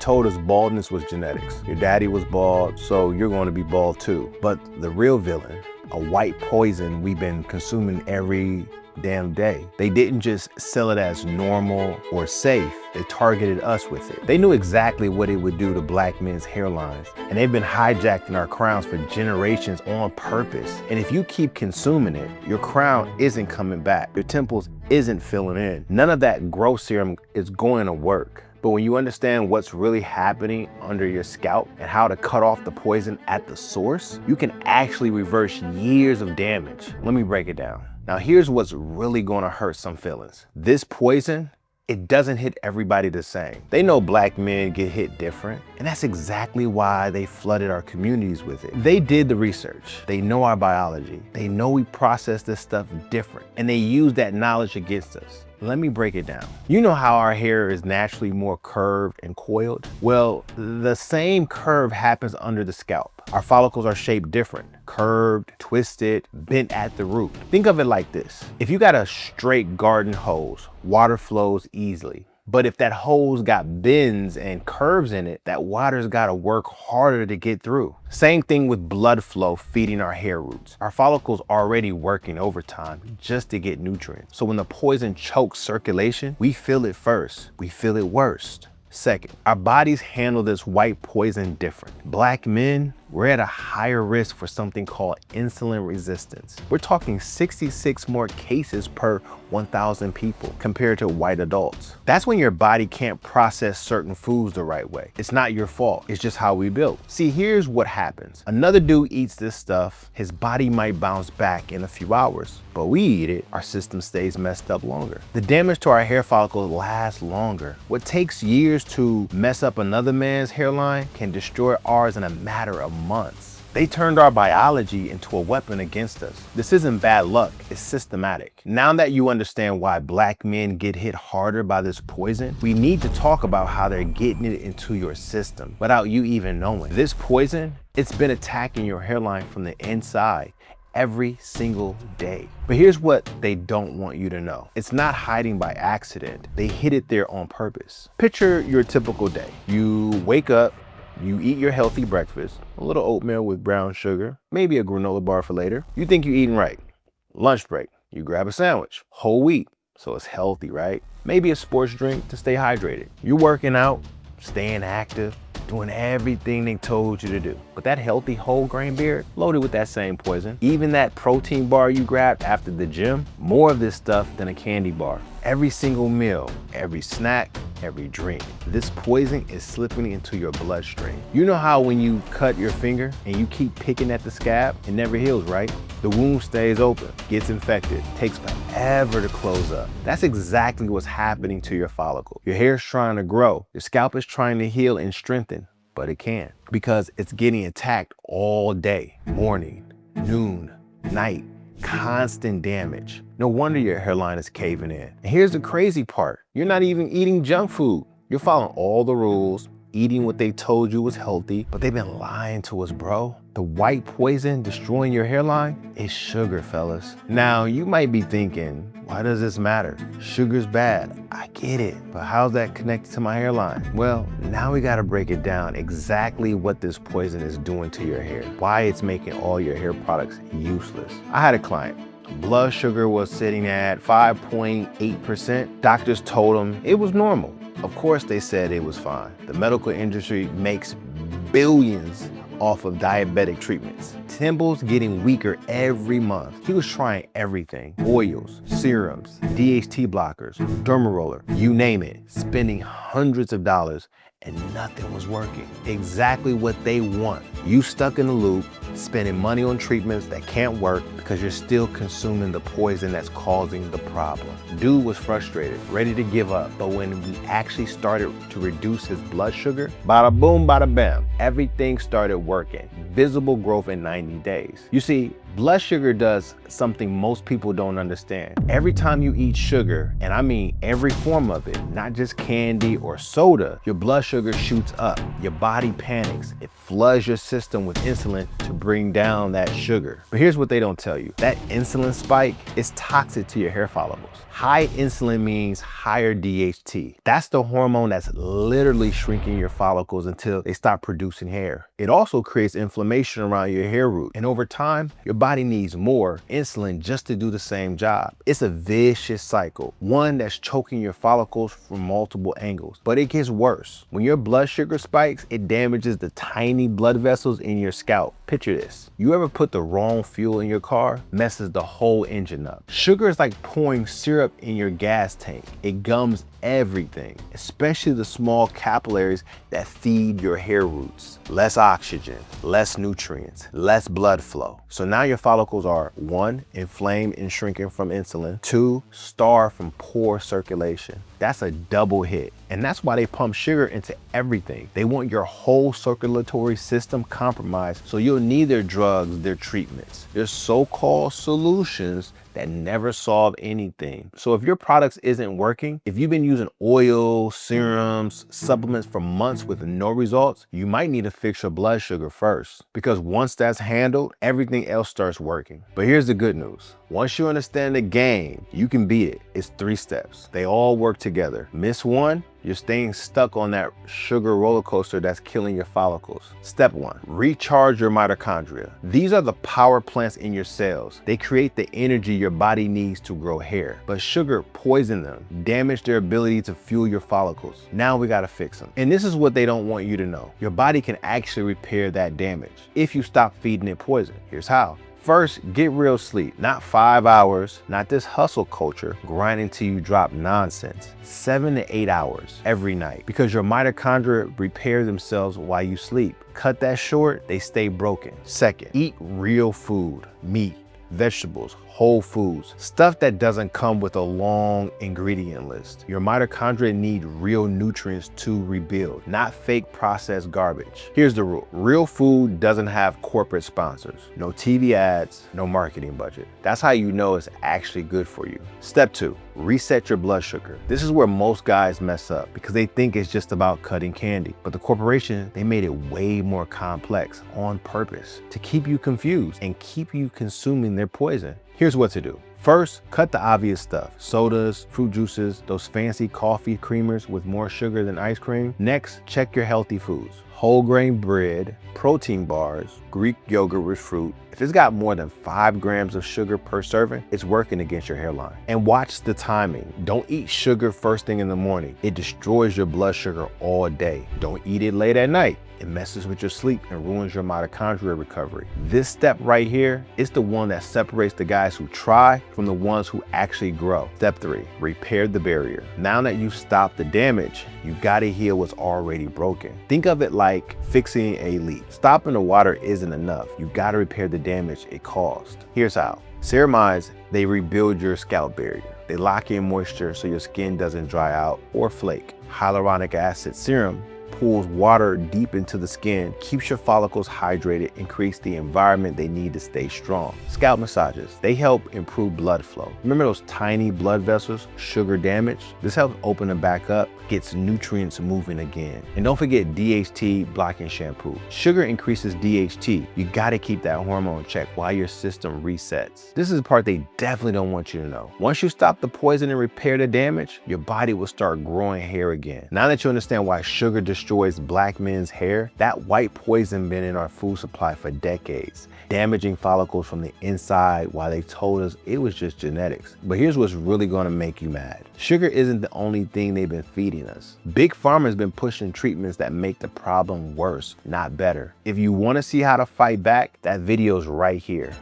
told us baldness was genetics. Your daddy was bald, so you're going to be bald too. But the real villain, a white poison we've been consuming every damn day. They didn't just sell it as normal or safe, they targeted us with it. They knew exactly what it would do to black men's hairlines, and they've been hijacking our crowns for generations on purpose. And if you keep consuming it, your crown isn't coming back. Your temples isn't filling in. None of that growth serum is going to work. But when you understand what's really happening under your scalp and how to cut off the poison at the source, you can actually reverse years of damage. Let me break it down. Now here's what's really gonna hurt some feelings. This poison, it doesn't hit everybody the same. They know black men get hit different, and that's exactly why they flooded our communities with it. They did the research. They know our biology. They know we process this stuff different, and they use that knowledge against us. Let me break it down. You know how our hair is naturally more curved and coiled? Well, the same curve happens under the scalp. Our follicles are shaped different, curved, twisted, bent at the root. Think of it like this. If you got a straight garden hose, water flows easily. But if that hose got bends and curves in it, that water's gotta work harder to get through. Same thing with blood flow feeding our hair roots. Our follicles already working overtime just to get nutrients. So when the poison chokes circulation, we feel it first, we feel it worst. Second, our bodies handle this white poison different. Black men, we're at a higher risk for something called insulin resistance. We're talking 66 more cases per 1,000 people compared to white adults. That's when your body can't process certain foods the right way. It's not your fault, it's just how we built. See, here's what happens. Another dude eats this stuff, his body might bounce back in a few hours, but we eat it, our system stays messed up longer. The damage to our hair follicles lasts longer. What takes years to mess up another man's hairline can destroy ours in a matter of months. They turned our biology into a weapon against us. This isn't bad luck, it's systematic. Now that you understand why black men get hit harder by this poison, we need to talk about how they're getting it into your system without you even knowing. This poison, it's been attacking your hairline from the inside every single day. But here's what they don't want you to know. It's not hiding by accident. They hid it there on purpose. Picture your typical day. You wake up, you eat your healthy breakfast, a little oatmeal with brown sugar, maybe a granola bar for later. You think you're eating right. Lunch break, you grab a sandwich, whole wheat, so it's healthy, right? Maybe a sports drink to stay hydrated. You're working out, staying active, doing everything they told you to do. But that healthy whole grain beer, loaded with that same poison. Even that protein bar you grabbed after the gym, more of this stuff than a candy bar. Every single meal, every snack, every drink. This poison is slipping into your bloodstream. You know how when you cut your finger and you keep picking at the scab, it never heals, right? The wound stays open, gets infected, takes forever to close up. That's exactly what's happening to your follicle. Your hair's trying to grow, your scalp is trying to heal and strengthen, but it can't because it's getting attacked all day, morning, noon, night. Constant damage. No wonder your hairline is caving in. And here's the crazy part. You're not even eating junk food. You're following all the rules, eating what they told you was healthy, but they've been lying to us, bro. The white poison destroying your hairline is sugar, fellas. Now, you might be thinking, why does this matter? Sugar's bad. I get it, but how's that connected to my hairline? Well, now we gotta break it down exactly what this poison is doing to your hair, why it's making all your hair products useless. I had a client. Blood sugar was sitting at 5.8%. Doctors told him it was normal. Of course, they said it was fine. The medical industry makes billions off of diabetic treatments. Temples getting weaker every month. He was trying everything. Oils, serums, DHT blockers, derma roller, you name it. Spending hundreds of dollars and nothing was working. Exactly what they want. You stuck in the loop, spending money on treatments that can't work because you're still consuming the poison that's causing the problem. Dude was frustrated, ready to give up, but when we actually started to reduce his blood sugar, bada boom, bada bam, everything started working. Visible growth in 90 days. You see, Blood sugar does something most people don't understand. Every time you eat sugar, and I mean every form of it, not just candy or soda, your blood sugar shoots up. Your body panics. It floods your system with insulin to bring down that sugar. But here's what they don't tell you. That insulin spike is toxic to your hair follicles. High insulin means higher DHT. That's the hormone that's literally shrinking your follicles until they stop producing hair. It also creates inflammation around your hair root. And over time, your body needs more insulin just to do the same job. It's a vicious cycle, one that's choking your follicles from multiple angles. But it gets worse. When your blood sugar spikes, it damages the tiny blood vessels in your scalp. Picture this. You ever put the wrong fuel in your car? Messes the whole engine up. Sugar is like pouring syrup in your gas tank. It gums everything, especially the small capillaries that feed your hair roots. Less oxygen, less nutrients, less blood flow. So now your follicles are 1, inflamed and shrinking from insulin, 2, starved from poor circulation. That's a double hit. And that's why they pump sugar into everything. They want your whole circulatory system compromised, so you'll need their drugs, their treatments. They're so-called solutions that never solve anything. So if your products isn't working, if you've been using oil, serums, supplements for months with no results, you might need to fix your blood sugar first. Because once that's handled, everything else starts working. But here's the good news. Once you understand the game, you can beat it. It's 3 steps. They all work together. Miss one, you're staying stuck on that sugar roller coaster that's killing your follicles. Step 1, recharge your mitochondria. These are the power plants in your cells. They create the energy your body needs to grow hair. But sugar poisons them, damage their ability to fuel your follicles. Now we gotta fix them. And this is what they don't want you to know. Your body can actually repair that damage if you stop feeding it poison. Here's how. First, get real sleep. Not 5 hours, not this hustle culture, grinding till you drop nonsense. 7 to 8 hours every night, because your mitochondria repair themselves while you sleep. Cut that short, they stay broken. Second, eat real food, meat, vegetables, whole foods, stuff that doesn't come with a long ingredient list. Your mitochondria need real nutrients to rebuild, not fake processed garbage. Here's the rule. Real food doesn't have corporate sponsors, no TV ads, no marketing budget. That's how you know it's actually good for you. Step 2, reset your blood sugar. This is where most guys mess up because they think it's just about cutting candy. But the corporation, they made it way more complex on purpose to keep you confused and keep you consuming their poison. Here's what to do. First, cut the obvious stuff. Sodas, fruit juices, those fancy coffee creamers with more sugar than ice cream. Next, check your healthy foods. Whole grain bread, protein bars, Greek yogurt with fruit. If it's got more than 5 grams of sugar per serving, it's working against your hairline. And watch the timing. Don't eat sugar first thing in the morning. It destroys your blood sugar all day. Don't eat it late at night. It messes with your sleep and ruins your mitochondria recovery. This step right here is the one that separates the guys who try from the ones who actually grow. Step 3, repair the barrier. Now that you've stopped the damage, you gotta heal what's already broken. Think of it like fixing a leak. Stopping the water isn't enough. You gotta repair the damage it caused. Here's how. Ceramides, they rebuild your scalp barrier. They lock in moisture so your skin doesn't dry out or flake. Hyaluronic acid serum pulls water deep into the skin, keeps your follicles hydrated, and creates the environment they need to stay strong. Scalp massages, they help improve blood flow. Remember those tiny blood vessels, sugar damage? This helps open them back up, gets nutrients moving again. And don't forget DHT blocking shampoo. Sugar increases DHT. You gotta keep that hormone checked while your system resets. This is the part they definitely don't want you to know. Once you stop the poison and repair the damage, your body will start growing hair again. Now that you understand why sugar destroys black men's hair, that white poison been in our food supply for decades, damaging follicles from the inside while they told us it was just genetics. But here's what's really gonna make you mad. Sugar isn't the only thing they've been feeding us. Big Pharma's been pushing treatments that make the problem worse, not better. If you wanna see how to fight back, that video's right here.